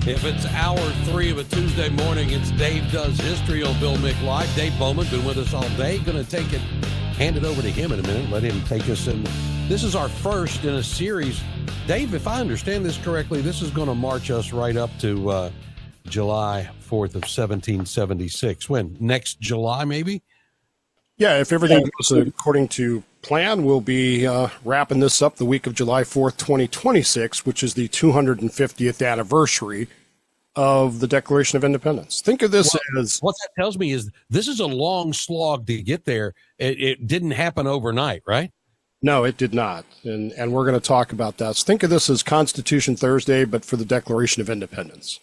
If it's hour 3 of a Tuesday morning, it's Dave Does History on Bill Mick Live. Dave Bowman been with us all day. Going to take it, hand it over to him in a minute. Let him take us in. This is our first in a series. Dave, if I understand this correctly, this is going to march us right up to July 4th of 1776. When? Next July, maybe? Yeah, if everything goes according to plan, we'll be wrapping this up the week of July 4th, 2026, which is the 250th anniversary of the Declaration of Independence. Think of this as... What that tells me is this is a long slog to get there. It didn't happen overnight, right? No, it did not. And we're going to talk about that. So think of this as Constitution Thursday, but for the Declaration of Independence.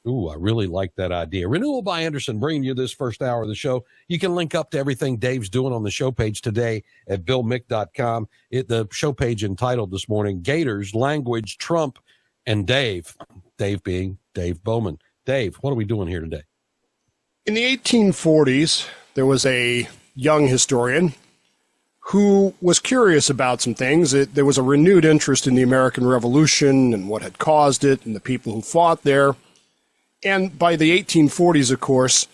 Ooh, I really like that idea. Renewal by Anderson bringing you this first hour of the show. You can link up to everything Dave's doing on the show page today at BillMick.com. The show page entitled this morning, Gators, Language, Trump, and Dave. Dave being Dave Bowman. Dave, what are we doing here today? In the 1840s, there was a young historian who was curious about some things. There was a renewed interest in the American Revolution and what had caused it and the people who fought there. And by the 1840s, of course,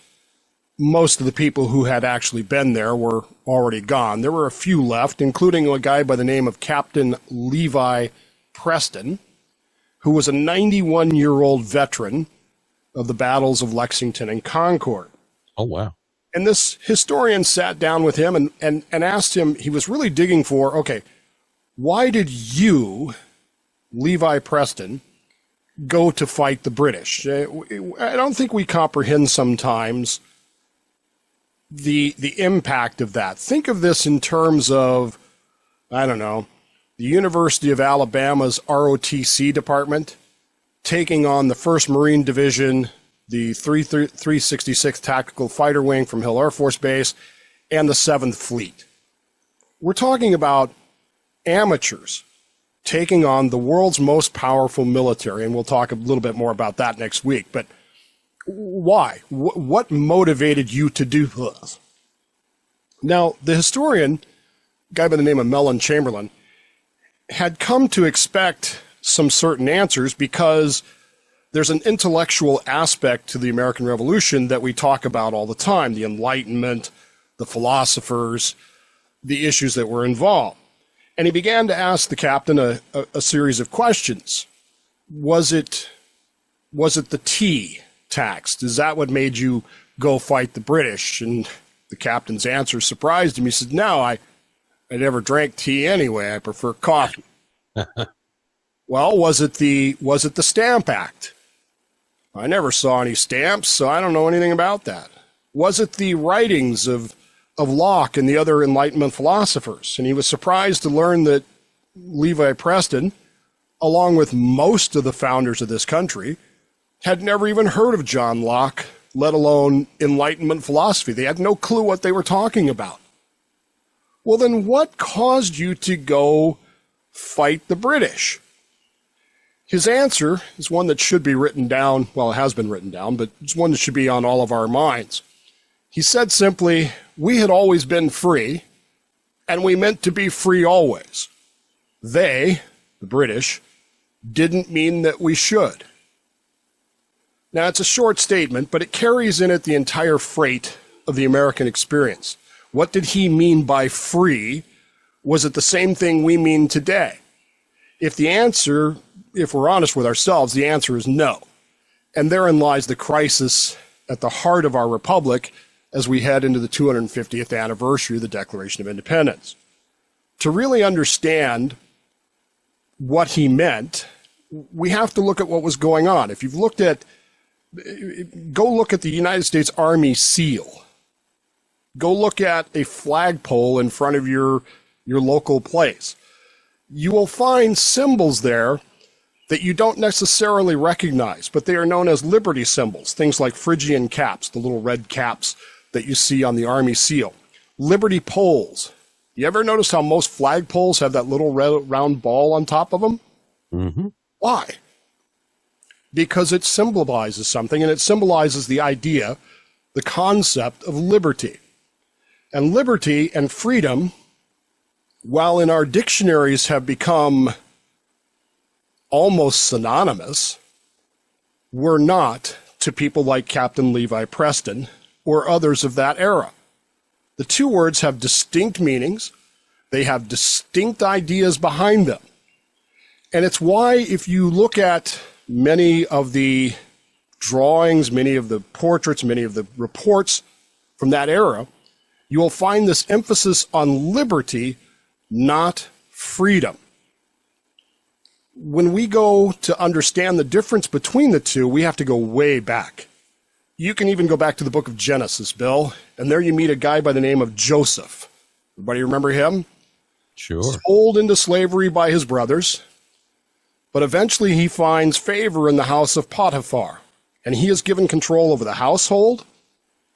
most of the people who had actually been there were already gone. There were a few left, including a guy by the name of Captain Levi Preston, who was a 91-year-old veteran of the battles of Lexington and Concord. Oh, wow. And this historian sat down with him and asked him, he was really digging for, okay, why did you, Levi Preston, go to fight the British? I don't think we comprehend sometimes the impact of that. Think of this in terms of, I don't know, the University of Alabama's ROTC department taking on the 1st Marine Division, the 366th Tactical Fighter Wing from Hill Air Force Base, and the 7th Fleet. We're talking about amateurs taking on the world's most powerful military, and we'll talk a little bit more about that next week. But why? What motivated you to do this? Now, the historian, a guy by the name of Mellon Chamberlain, had come to expect some certain answers because there's an intellectual aspect to the American Revolution that we talk about all the time, the Enlightenment, the philosophers, the issues that were involved. And he began to ask the captain a series of questions. Was it the tea tax? Is that what made you go fight the British? And the captain's answer surprised him. He said, no, I never drank tea anyway. I prefer coffee. Well, was it the Stamp Act? I never saw any stamps, so I don't know anything about that. Was it the writings of Locke and the other Enlightenment philosophers? And he was surprised to learn that Levi Preston, along with most of the founders of this country, had never even heard of John Locke, let alone Enlightenment philosophy. They had no clue what they were talking about. Well, then what caused you to go fight the British? His answer is one that should be written down. Well, it has been written down, but it's one that should be on all of our minds. He said simply, we had always been free, and we meant to be free always. They, the British, didn't mean that we should. Now, it's a short statement, but it carries in it the entire freight of the American experience. What did he mean by free? Was it the same thing we mean today? If we're honest with ourselves, the answer is no. And therein lies the crisis at the heart of our republic as we head into the 250th anniversary of the Declaration of Independence. To really understand what he meant, we have to look at what was going on. If you've go look at the United States Army seal. Go look at a flagpole in front of your local place. You will find symbols there that you don't necessarily recognize, but they are known as liberty symbols, things like Phrygian caps, the little red caps that you see on the Army seal. Liberty poles. You ever notice how most flagpoles have that little round ball on top of them? Mm-hmm. Why? Because it symbolizes something, and it symbolizes the idea, the concept of liberty. And liberty and freedom, while in our dictionaries have become almost synonymous, were not to people like Captain Levi Preston or others of that era. The two words have distinct meanings. They have distinct ideas behind them. And it's why if you look at many of the drawings, many of the portraits, many of the reports from that era, you will find this emphasis on liberty, not freedom. When we go to understand the difference between the two, we have to go way back. You can even go back to the book of Genesis, Bill, and there you meet a guy by the name of Joseph. Everybody remember him? Sure. Sold into slavery by his brothers, but eventually he finds favor in the house of Potiphar, and he is given control over the household.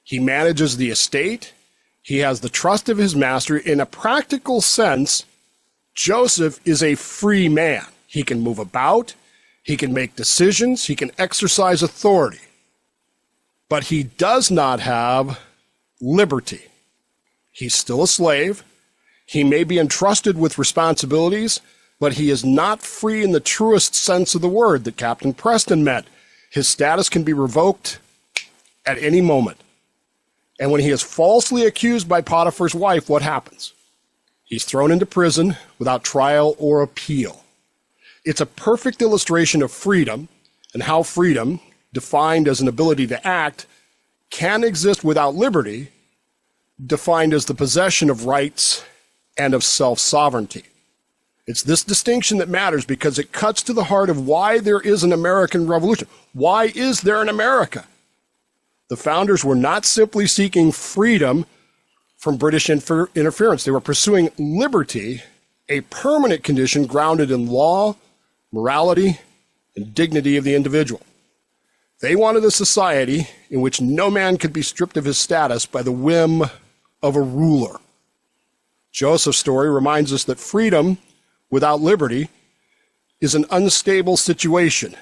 He manages the estate. He has the trust of his master. In a practical sense, Joseph is a free man. He can move about. He can make decisions. He can exercise authority. But he does not have liberty. He's still a slave. He may be entrusted with responsibilities, but he is not free in the truest sense of the word that Captain Preston meant. His status can be revoked at any moment. And when he is falsely accused by Potiphar's wife, what happens? He's thrown into prison without trial or appeal. It's a perfect illustration of freedom and how freedom, defined as an ability to act, can exist without liberty, defined as the possession of rights and of self-sovereignty. It's this distinction that matters because it cuts to the heart of why there is an American Revolution. Why is there an America? The founders were not simply seeking freedom from British interference. They were pursuing liberty, a permanent condition grounded in law, morality, and dignity of the individual. They wanted a society in which no man could be stripped of his status by the whim of a ruler. Joseph's story reminds us that freedom without liberty is an unstable situation,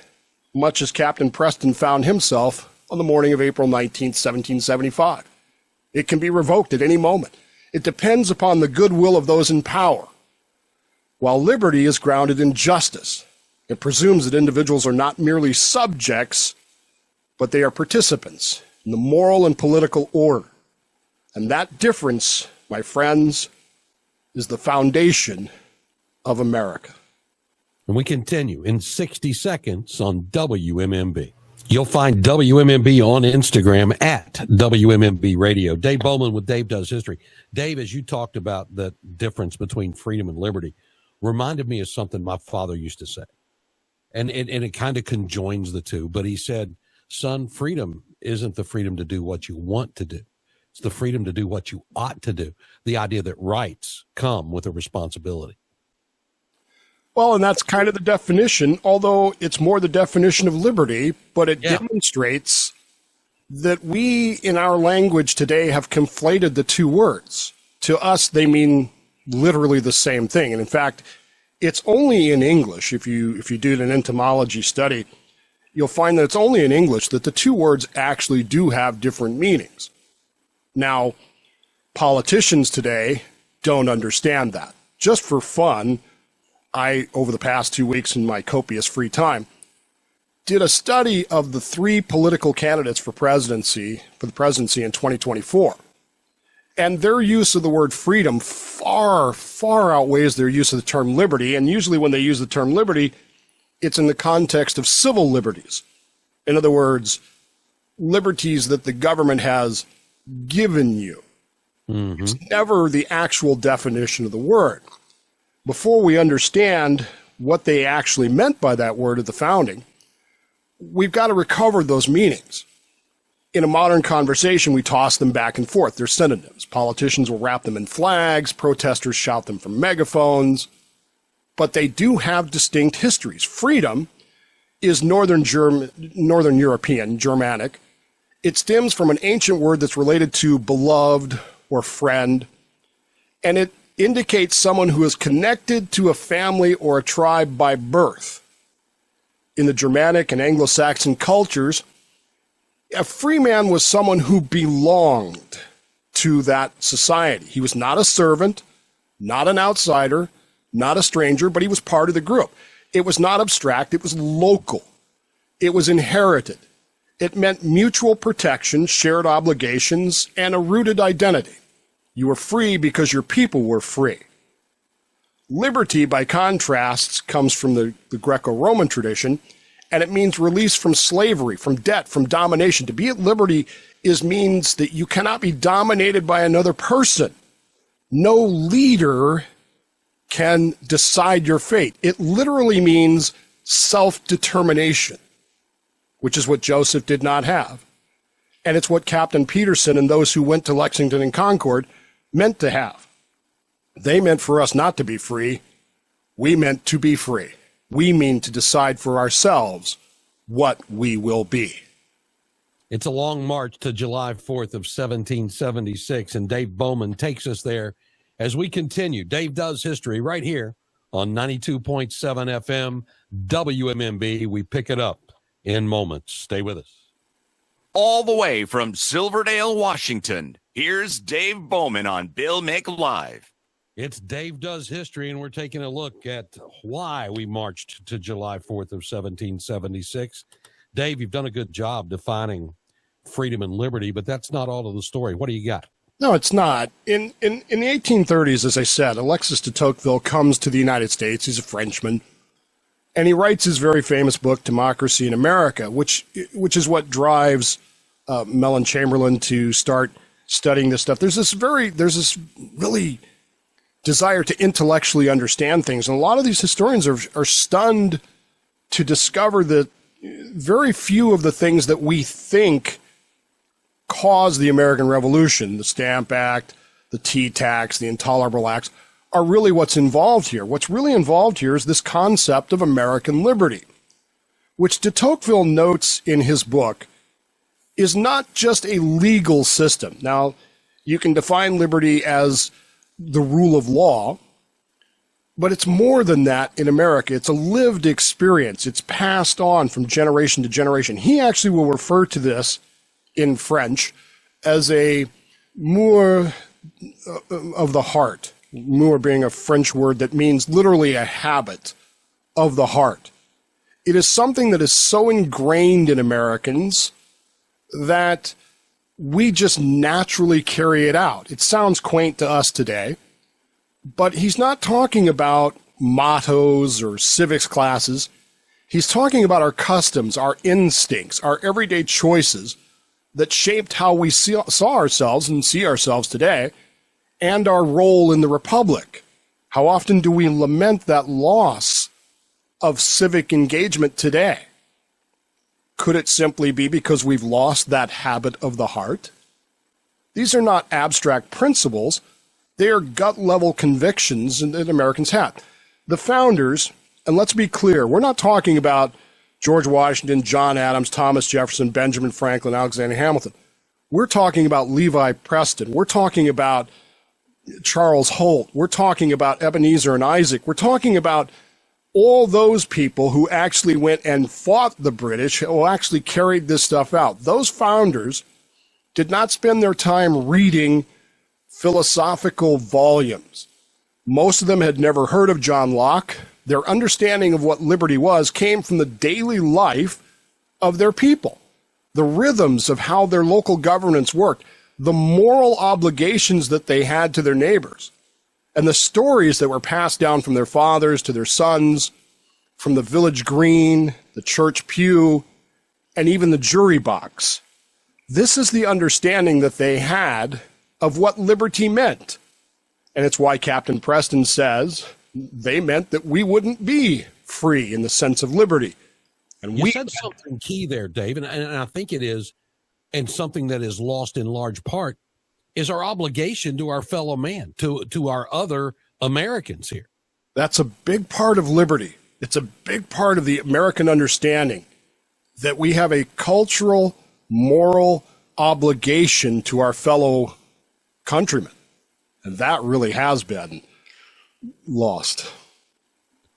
much as Captain Preston found himself on the morning of April 19, 1775. It can be revoked at any moment. It depends upon the goodwill of those in power, while liberty is grounded in justice. It presumes that individuals are not merely subjects, but they are participants in the moral and political order. And that difference, my friends, is the foundation of America. And we continue in 60 seconds on WMMB. You'll find WMMB on Instagram at WMMB Radio. Dave Bowman with Dave Does History. Dave, as you talked about the difference between freedom and liberty, reminded me of something my father used to say. And it kind of conjoins the two. But he said, son, freedom isn't the freedom to do what you want to do. It's the freedom to do what you ought to do. The idea that rights come with a responsibility. Well, and that's kind of the definition, although it's more the definition of liberty, but it demonstrates that we in our language today have conflated the two words. To us, they mean literally the same thing. And in fact, it's only in English, if you do an etymology study, you'll find that it's only in English that the two words actually do have different meanings. Now, politicians today don't understand that. Just for fun, I, over the past 2 weeks in my copious free time, did a study of the three political candidates for the presidency in 2024. And their use of the word freedom far, far outweighs their use of the term liberty. And usually when they use the term liberty, it's in the context of civil liberties. In other words, liberties that the government has given you. Mm-hmm. It's never the actual definition of the word. Before we understand what they actually meant by that word at the founding, we've got to recover those meanings. In a modern conversation, we toss them back and forth. They're synonyms. Politicians will wrap them in flags. Protesters shout them from megaphones. But they do have distinct histories. Freedom is Northern European, Germanic. It stems from an ancient word that's related to beloved or friend. And it indicates someone who is connected to a family or a tribe by birth. In the Germanic and Anglo-Saxon cultures, a free man was someone who belonged to that society. He was not a servant, not an outsider, not a stranger, but he was part of the group. It was not abstract, it was local. It was inherited. It meant mutual protection, shared obligations, and a rooted identity. You were free because your people were free. Liberty, by contrast, comes from the Greco-Roman tradition, and it means release from slavery, from debt, from domination. To be at liberty means that you cannot be dominated by another person. No leader can decide your fate. It literally means self-determination, which is what Joseph did not have. And it's what Captain Peterson and those who went to Lexington and Concord meant to have. They meant for us not to be free. We meant to be free. We mean to decide for ourselves what we will be. It's a long march to July 4th of 1776, and Dave Bowman takes us there as we continue. Dave Does History right here on 92.7 FM WMMB. We pick it up in moments. Stay with us. All the way from Silverdale, Washington, here's Dave Bowman on Bill Mick Live. It's Dave Does History, and we're taking a look at why we marched to July 4th of 1776. Dave, you've done a good job defining freedom and liberty, but that's not all of the story. What do you got? No, it's not. In the 1830s, as I said, Alexis de Tocqueville comes to the United States. He's a Frenchman. And he writes his very famous book, Democracy in America, which is what drives Mellon Chamberlain to start studying this stuff. There's this really desire to intellectually understand things. And a lot of these historians are stunned to discover that very few of the things that we think caused the American Revolution, the Stamp Act, the tea tax, the Intolerable Acts, are really what's involved here. What's really involved here is this concept of American liberty, which de Tocqueville notes in his book is not just a legal system. Now, you can define liberty as the rule of law, but it's more than that in America. It's a lived experience. It's passed on from generation to generation. He actually will refer to this in French as a moeur of the heart. Moeur being a French word that means literally a habit of the heart. It is something that is so ingrained in Americans that we just naturally carry it out. It sounds quaint to us today, but he's not talking about mottos or civics classes. He's talking about our customs, our instincts, our everyday choices that shaped how we saw ourselves and see ourselves today, and our role in the Republic. How often do we lament that loss of civic engagement today? Could it simply be because we've lost that habit of the heart? These are not abstract principles. They are gut-level convictions that Americans had. The founders, and let's be clear, we're not talking about George Washington, John Adams, Thomas Jefferson, Benjamin Franklin, Alexander Hamilton. We're talking about Levi Preston. We're talking about Charles Holt. We're talking about Ebenezer and Isaac. We're talking about all those people who actually went and fought the British, who actually carried this stuff out. Those founders did not spend their time reading philosophical volumes. Most of them had never heard of John Locke. Their understanding of what liberty was came from the daily life of their people, the rhythms of how their local governance worked, the moral obligations that they had to their neighbors, and the stories that were passed down from their fathers to their sons, from the village green, the church pew, and even the jury box. This is the understanding that they had of what liberty meant. And it's why Captain Preston says they meant that we wouldn't be free in the sense of liberty. And you said something key there, Dave, and I think it is, and something that is lost in large part, is our obligation to our fellow man, to our other Americans here. That's a big part of liberty. It's a big part of the American understanding that we have a cultural, moral obligation to our fellow countrymen. And that really has been lost.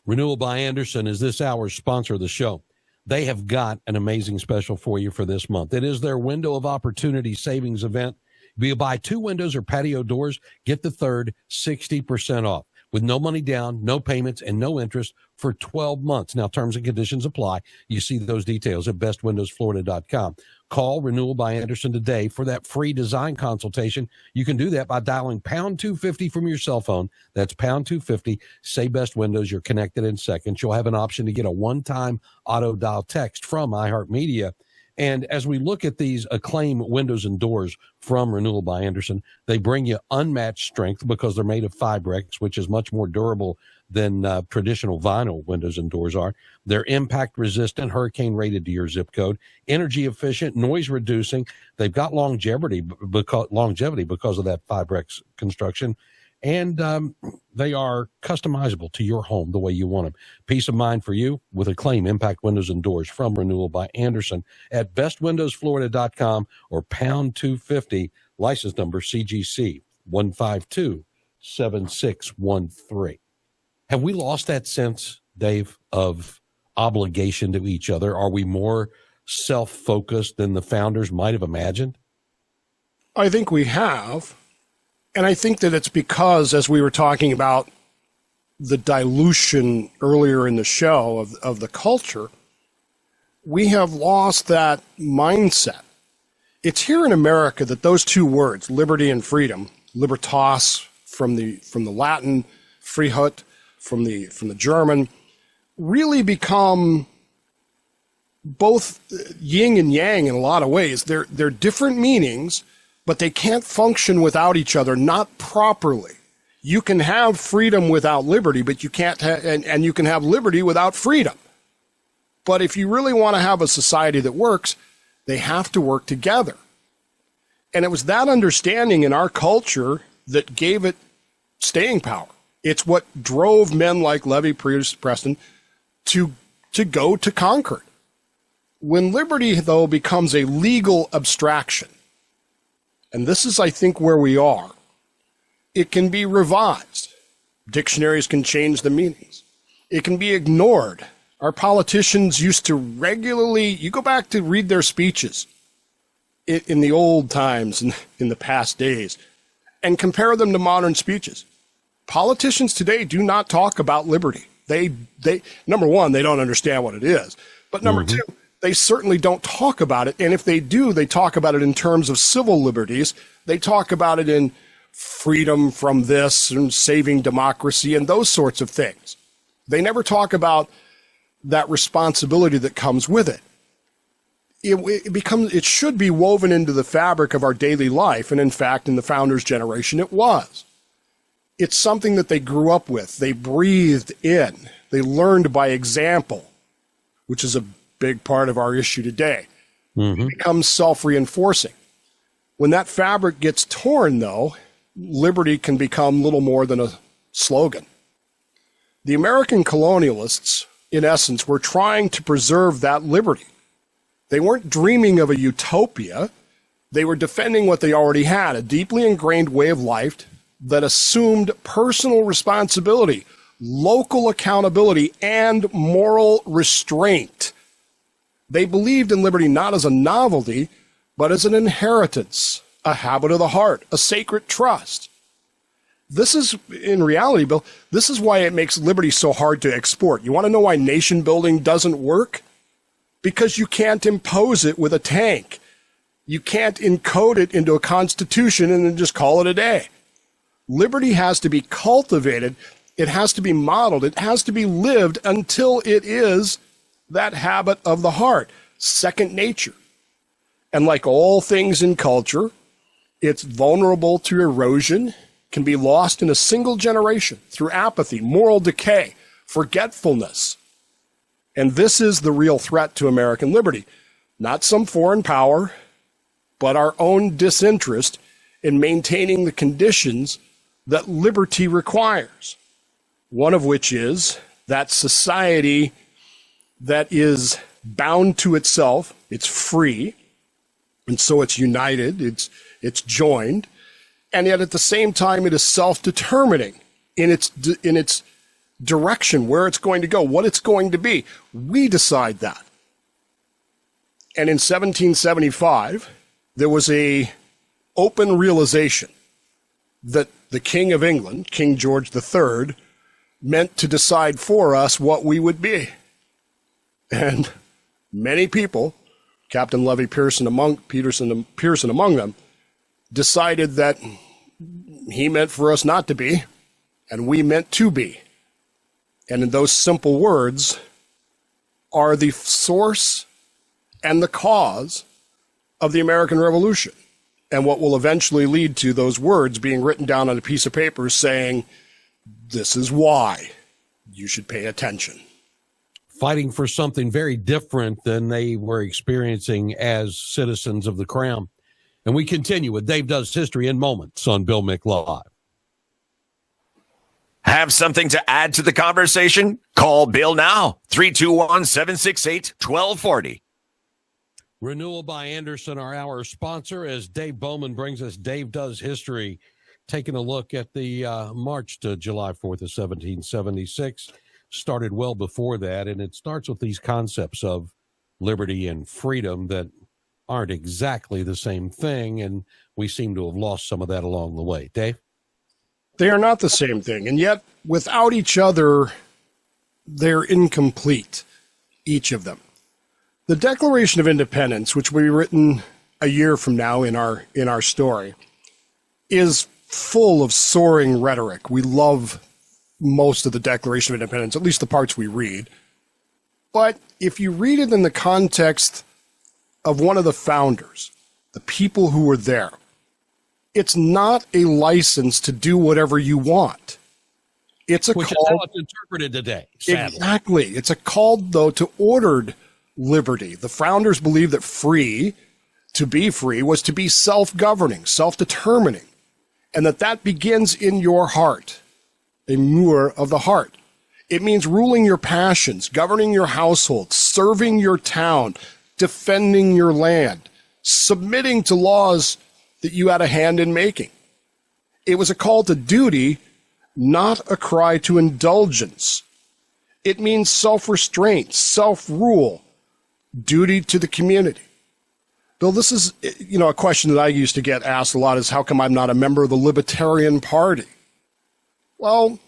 Renewal by Anderson is this hour's sponsor of the show. They have got an amazing special for you for this month. It is their window of opportunity savings event. If you buy 2 windows or patio doors, get the third 60% off. with no money down, no payments, and no interest for 12 months. Now, terms and conditions apply. You see those details at bestwindowsflorida.com. Call Renewal by Andersen today for that free design consultation. You can do that by dialing pound 250 from your cell phone. That's pound 250. Say Best Windows. You're connected in seconds. You'll have an option to get a one-time auto dial text from iHeartMedia. And as we look at these acclaimed windows and doors from Renewal by Andersen, they bring you unmatched strength because they're made of Fibrex, which is much more durable than traditional vinyl windows and doors are. They're impact resistant, hurricane rated to your zip code, energy efficient, noise reducing. They've got longevity because of that Fibrex construction. And they are customizable to your home the way you want them. Peace of mind for you with acclaimed impact windows and doors from Renewal by Andersen at bestwindowsflorida.com or pound 250, license number CGC 1527613. Have we lost that sense, Dave, of obligation to each other? Are we more self-focused than the founders might have imagined? I think we have. And I think that it's because, as we were talking about the dilution earlier in the show of the culture, we have lost that mindset. It's here in America that those two words, liberty and freedom, libertas from the Latin, Freiheit from the German, really become both yin and yang in a lot of ways. They're different meanings, but they can't function without each other, not properly. You can have freedom without liberty, but you can't and you can have liberty without freedom. But if you really want to have a society that works, they have to work together. And it was that understanding in our culture that gave it staying power. It's what drove men like Levi Preston to go to Concord. When liberty, though, becomes a legal abstraction, and this is, I think, where we are, it can be revised. Dictionaries can change the meanings. It can be ignored. Our politicians used to regularly, you go back to read their speeches in the old times, in the past days, and compare them to modern speeches. Politicians today do not talk about liberty. They number one, they don't understand what it is. But number two, they certainly don't talk about it. And if they do, they talk about it in terms of civil liberties. They talk about it in freedom from this and saving democracy and those sorts of things. They never talk about that responsibility that comes with it. It should be woven into the fabric of our daily life. And in fact, in the founders' generation, it was. It's something that they grew up with. They breathed in. They learned by example, which is a big part of our issue today. It becomes self-reinforcing. When that fabric gets torn, though, liberty can become little more than a slogan. The American colonialists, in essence, were trying to preserve that liberty. They weren't dreaming of a utopia. They were defending what they already had, a deeply ingrained way of life that assumed personal responsibility, local accountability, and moral restraint. They believed in liberty not as a novelty, but as an inheritance, a habit of the heart, a sacred trust. This is, in reality, Bill, this is why it makes liberty so hard to export. You want to know why nation building doesn't work? Because you can't impose it with a tank. You can't encode it into a constitution and then just call it a day. Liberty has to be cultivated. It has to be modeled. It has to be lived until it is that habit of the heart, second nature. And like all things in culture, it's vulnerable to erosion, can be lost in a single generation through apathy, moral decay, forgetfulness. And this is the real threat to American liberty. Not some foreign power, but our own disinterest in maintaining the conditions that liberty requires. One of which is that society that is bound to itself, it's free, and so it's united, it's joined, and yet at the same time it is self-determining in its direction, where it's going to go, what it's going to be. We decide that. And in 1775, there was a open realization that the King of England, King George III, meant to decide for us what we would be. And many people, Captain Levy Pearson among them, decided that he meant for us not to be, and we meant to be. And in those simple words are the source and the cause of the American Revolution, and what will eventually lead to those words being written down on a piece of paper saying, this is why you should pay attention. Fighting for something very different than they were experiencing as citizens of the crown. And we continue with Dave Does History in moments on Bill Mick Live. Have something to add to the conversation? Call Bill now, 321-768-1240. Renewal by Anderson, our sponsor, as Dave Bowman brings us Dave Does History, taking a look at the march to July 4th of 1776. Started well before that, and it starts with these concepts of liberty and freedom that aren't exactly the same thing, and we seem to have lost some of that along the way. Dave? They are not the same thing, and yet without each other, they're incomplete, each of them. The Declaration of Independence, which will be written a year from now in our story, is full of soaring rhetoric. We love most of the Declaration of Independence, at least the parts we read. But if you read it in the context of one of the founders, the people who were there, it's not a license to do whatever you want. It's a Which call, is how it's interpreted today, sadly. Exactly. It's a call, though, to ordered liberty. The founders believed that to be free, was to be self-governing, self-determining, and that begins in your heart, a moor of the heart. It means ruling your passions, governing your household, serving your town, defending your land, submitting to laws that you had a hand in making. It was a call to duty, not a cry to indulgence. It means self-restraint, self-rule, duty to the community. Bill, this is, a question that I used to get asked a lot is, how come I'm not a member of the Libertarian Party? Well,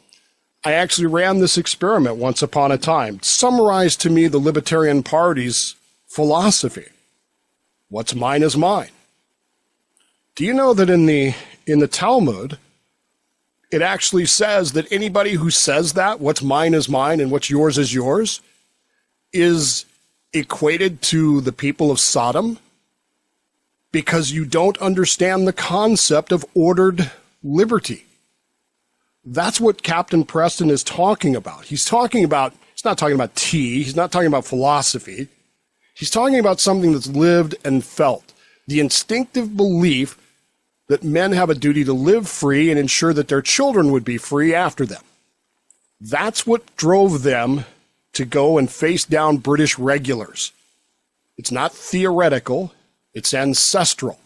I actually ran this experiment once upon a time. Summarize to me the Libertarian Party's philosophy. What's mine is mine. Do you know that in the Talmud, it actually says that anybody who says that, what's mine is mine and what's yours is yours, is equated to the people of Sodom, because you don't understand the concept of ordered liberty. That's what Captain Preston is talking about. He's not talking about tea. He's not talking about philosophy. He's talking about something that's lived and felt. The instinctive belief that men have a duty to live free and ensure that their children would be free after them. That's what drove them to go and face down British regulars. It's not theoretical, it's ancestral.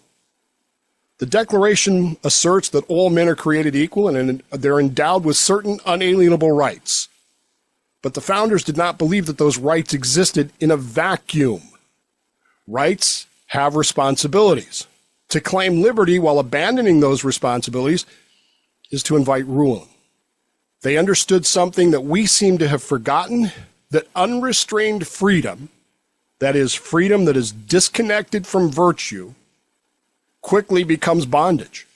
The Declaration asserts that all men are created equal and they're endowed with certain unalienable rights. But the founders did not believe that those rights existed in a vacuum. Rights have responsibilities. To claim liberty while abandoning those responsibilities is to invite ruin. They understood something that we seem to have forgotten, that unrestrained freedom, that is freedom that is disconnected from virtue, quickly becomes bondage.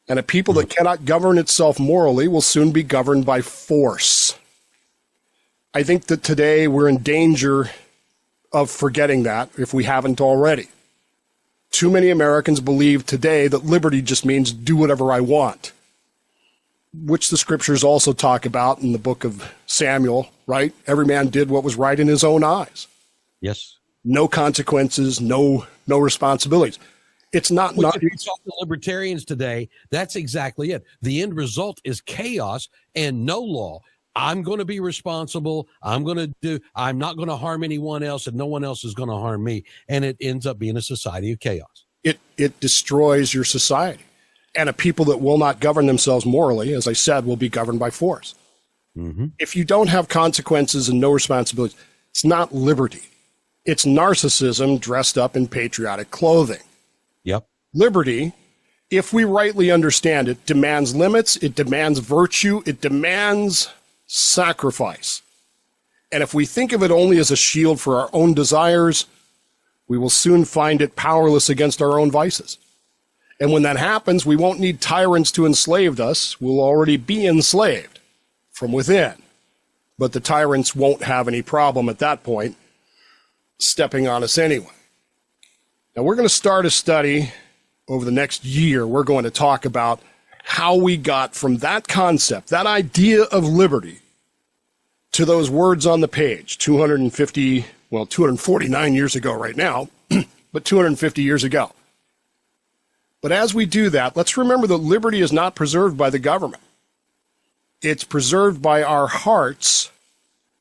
And a people that cannot govern itself morally will soon be governed by force. I think that today we're in danger of forgetting that, if we haven't already. Too many Americans believe today that liberty just means do whatever I want, which the scriptures also talk about in the book of Samuel, right? Every man did what was right in his own eyes. Yes. No consequences, no responsibilities. It's not. If you talk to libertarians today, that's exactly it. The end result is chaos and no law. I'm going to be responsible. I'm not going to harm anyone else, and no one else is going to harm me. And it ends up being a society of chaos. It destroys your society. And a people that will not govern themselves morally, as I said, will be governed by force. Mm-hmm. If you don't have consequences and no responsibilities, it's not liberty. It's narcissism dressed up in patriotic clothing. Yep. Liberty, if we rightly understand it, demands limits, it demands virtue, it demands sacrifice. And if we think of it only as a shield for our own desires, we will soon find it powerless against our own vices. And when that happens, we won't need tyrants to enslave us. We'll already be enslaved from within. But the tyrants won't have any problem at that point stepping on us anyway. Now, we're going to start a study over the next year. We're going to talk about how we got from that concept, that idea of liberty, to those words on the page 249 years ago right now, but 250 years ago. But as we do that, let's remember that liberty is not preserved by the government. It's preserved by our hearts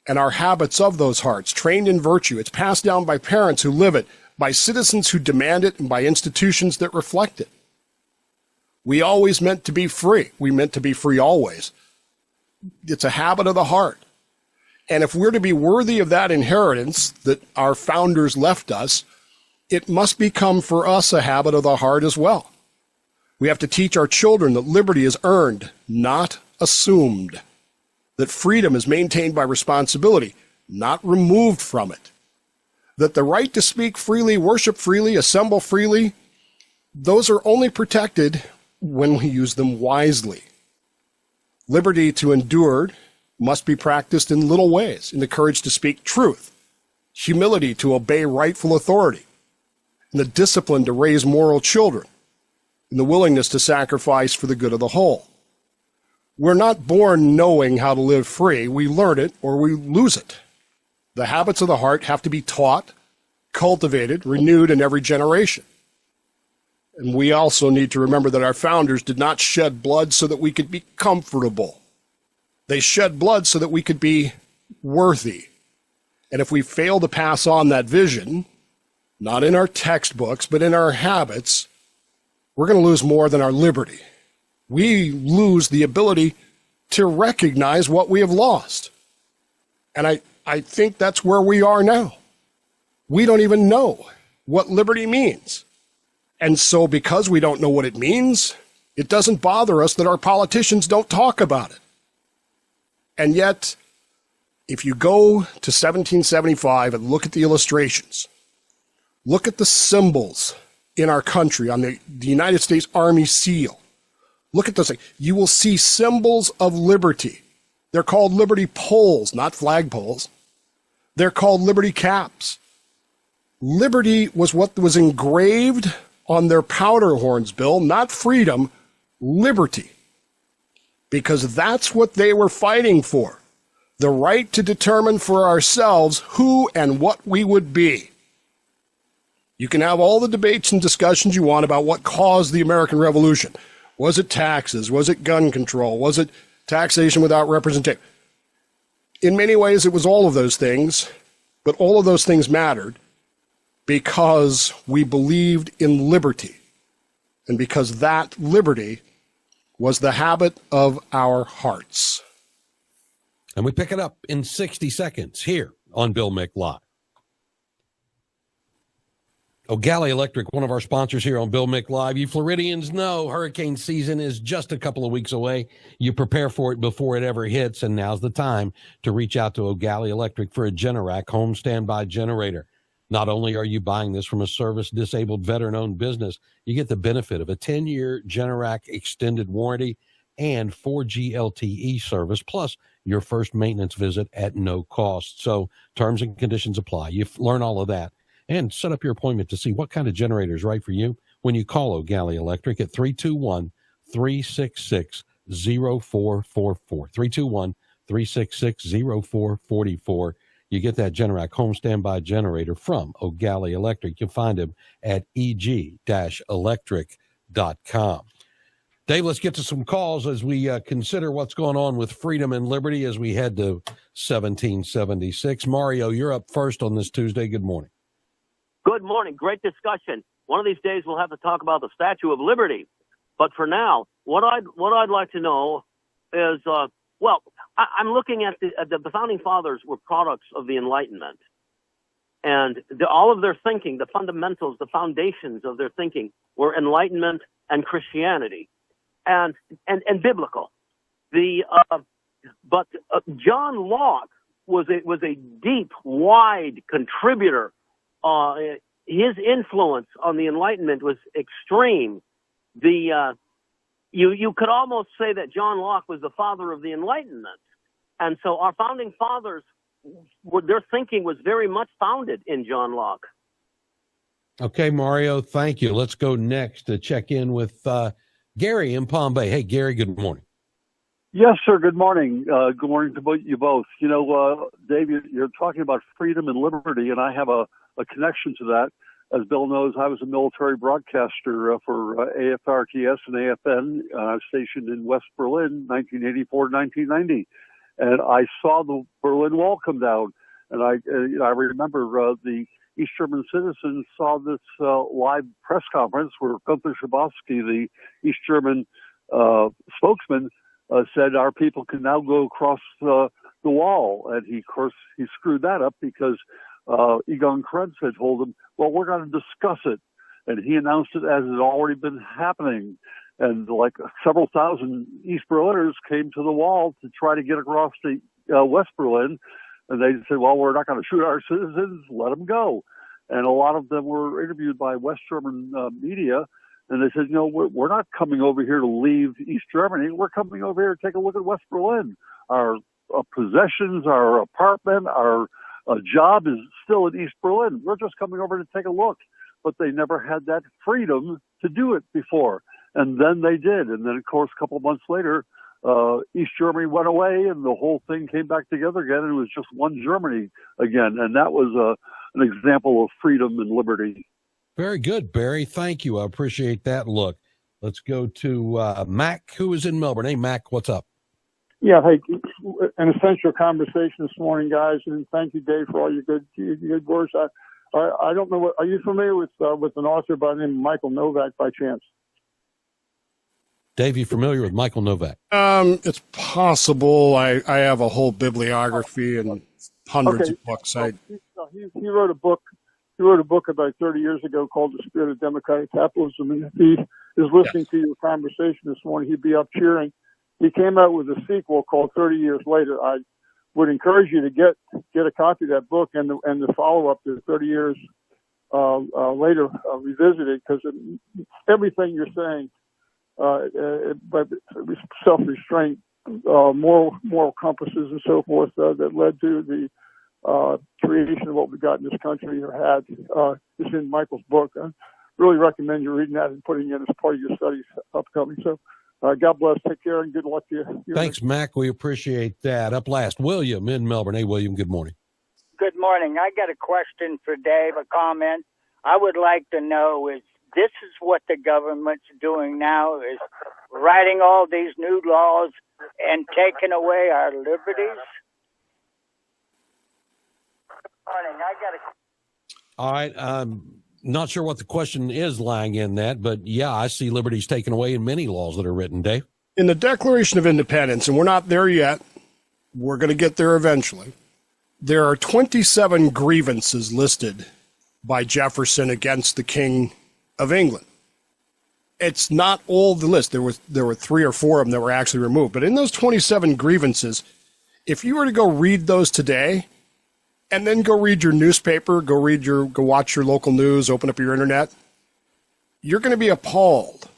and our habits of those hearts, trained in virtue. It's passed down by parents who live it, by citizens who demand it, and by institutions that reflect it. We always meant to be free. We meant to be free always. It's a habit of the heart. And if we're to be worthy of that inheritance that our founders left us, it must become for us a habit of the heart as well. We have to teach our children that liberty is earned, not assumed. That freedom is maintained by responsibility, not removed from it. That the right to speak freely, worship freely, assemble freely, those are only protected when we use them wisely. Liberty to endure must be practiced in little ways, in the courage to speak truth, humility to obey rightful authority, in the discipline to raise moral children, in the willingness to sacrifice for the good of the whole. We're not born knowing how to live free. We learn it or we lose it. The habits of the heart have to be taught, cultivated, renewed in every generation. And we also need to remember that our founders did not shed blood so that we could be comfortable. They shed blood so that we could be worthy. And if we fail to pass on that vision, not in our textbooks, but in our habits, we're going to lose more than our liberty. We lose the ability to recognize what we have lost. And I think that's where we are now. We don't even know what liberty means. And so because we don't know what it means, it doesn't bother us that our politicians don't talk about it. And yet, if you go to 1775 and look at the illustrations, look at the symbols in our country on the United States Army seal, look at those things. You will see symbols of liberty. They're called liberty poles, not flagpoles. They're called liberty caps. Liberty was what was engraved on their powder horns, Bill, not freedom, liberty. Because that's what they were fighting for. The right to determine for ourselves who and what we would be. You can have all the debates and discussions you want about what caused the American Revolution. Was it taxes? Was it gun control? Was it taxation without representation? In many ways, it was all of those things, but all of those things mattered because we believed in liberty, and because that liberty was the habit of our hearts. And we pick it up in 60 seconds here on Bill Mick Live. O'Galley Electric, one of our sponsors here on Bill Mick Live. You Floridians know hurricane season is just a couple of weeks away. You prepare for it before it ever hits, and now's the time to reach out to O'Galley Electric for a Generac home standby generator. Not only are you buying this from a service-disabled veteran-owned business, you get the benefit of a 10-year Generac extended warranty and 4G LTE service, plus your first maintenance visit at no cost. So terms and conditions apply. You learn all of that. And set up your appointment to see what kind of generator is right for you when you call O'Galley Electric at 321-366-0444. 321-366-0444. You get that Generac home standby generator from O'Galley Electric. You'll find him at eg-electric.com. Dave, let's get to some calls as we consider what's going on with freedom and liberty as we head to 1776. Mario, you're up first on this Tuesday. Good morning. Good morning. Great discussion. One of these days we'll have to talk about the Statue of Liberty. But for now, what I'd like to know is, I'm looking at the Founding Fathers were products of the Enlightenment. And all of their thinking, the fundamentals, the foundations of their thinking were Enlightenment and Christianity and biblical. The But John Locke was a deep, wide contributor. His influence on the Enlightenment was extreme. You could almost say that John Locke was the father of the Enlightenment. And so our founding fathers, their thinking was very much founded in John Locke. Okay, Mario, thank you. Let's go next to check in with Gary in Palm Bay. Hey, Gary, good morning. Yes, sir. Good morning. Good morning to you both. You know, Dave, you're talking about freedom and liberty, and I have a connection to that. As Bill knows, I was a military broadcaster for AFRTS and AFN, stationed in West Berlin, 1984 to 1990. And I saw the Berlin Wall come down. And I remember the East German citizens saw this live press conference where Gunther Schabowski, the East German spokesman, said our people can now go across the wall. And of course, he screwed that up because Egon Krenz had told him, well, we're going to discuss it. And he announced it as it had already been happening. And like several thousand East Berliners came to the wall to try to get across to West Berlin. And they said, well, we're not going to shoot our citizens. Let them go. And a lot of them were interviewed by West German media. And they said, no, we're not coming over here to leave East Germany. We're coming over here to take a look at West Berlin. Our possessions, our apartment, our job is still in East Berlin. We're just coming over to take a look. But they never had that freedom to do it before. And then they did. And then, of course, a couple of months later, East Germany went away and the whole thing came back together again. And it was just one Germany again. And that was an example of freedom and liberty. Very good, Barry. Thank you. I appreciate that look. Let's go to Mac, who is in Melbourne. Hey, Mac, what's up? Yeah, hey, an essential conversation this morning, guys, and thank you, Dave, for all your good words. I don't know are you familiar with an author by the name of Michael Novak by chance? Dave, you familiar with Michael Novak? It's possible. I have a whole bibliography and hundreds of books. He wrote a book. He wrote a book about 30 years ago called The Spirit of Democratic Capitalism. And if he is listening to your conversation this morning, he'd be up cheering. He came out with a sequel called 30 Years Later. I would encourage you to get a copy of that book and the follow-up to 30 Years Later Revisited, because everything you're saying, but self-restraint, moral compasses and so forth that led to the creation of what we've got in this country or had is in Michael's book. I really recommend you reading that and putting it as part of your studies upcoming. So God bless, take care, and good luck to you. Thanks, Mac. We appreciate that. Up last, William in Melbourne. Hey, William, good morning. Good morning. I got a question for Dave, a comment. I would like to know is this is what the government's doing now, is writing all these new laws and taking away our liberties? All right. I'm not sure what the question is lying in that, but yeah, I see liberties taken away in many laws that are written, Dave. In the Declaration of Independence, and we're not there yet, we're going to get there eventually, there are 27 grievances listed by Jefferson against the King of England. It's not all the list. There were 3 or 4 of them that were actually removed. But in those 27 grievances, if you were to go read those today, and then go read your newspaper, go watch your local news, open up your internet, you're going to be appalled,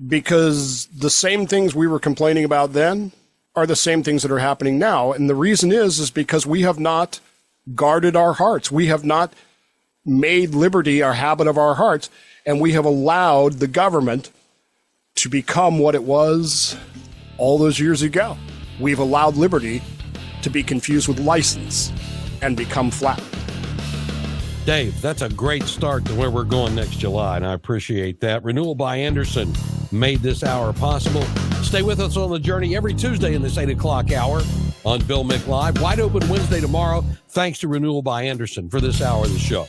because the same things we were complaining about then are the same things that are happening now. And the reason is because we have not guarded our hearts. We have not made liberty our habit of our hearts, and we have allowed the government to become what it was all those years ago. We've allowed liberty to be confused with license and become flat. Dave, that's a great start to where we're going next July, and I appreciate that. Renewal by Anderson made this hour possible. Stay with us on the journey every Tuesday in this 8 o'clock hour on Bill Mick Live. Wide open Wednesday tomorrow. Thanks to Renewal by Anderson for this hour of the show.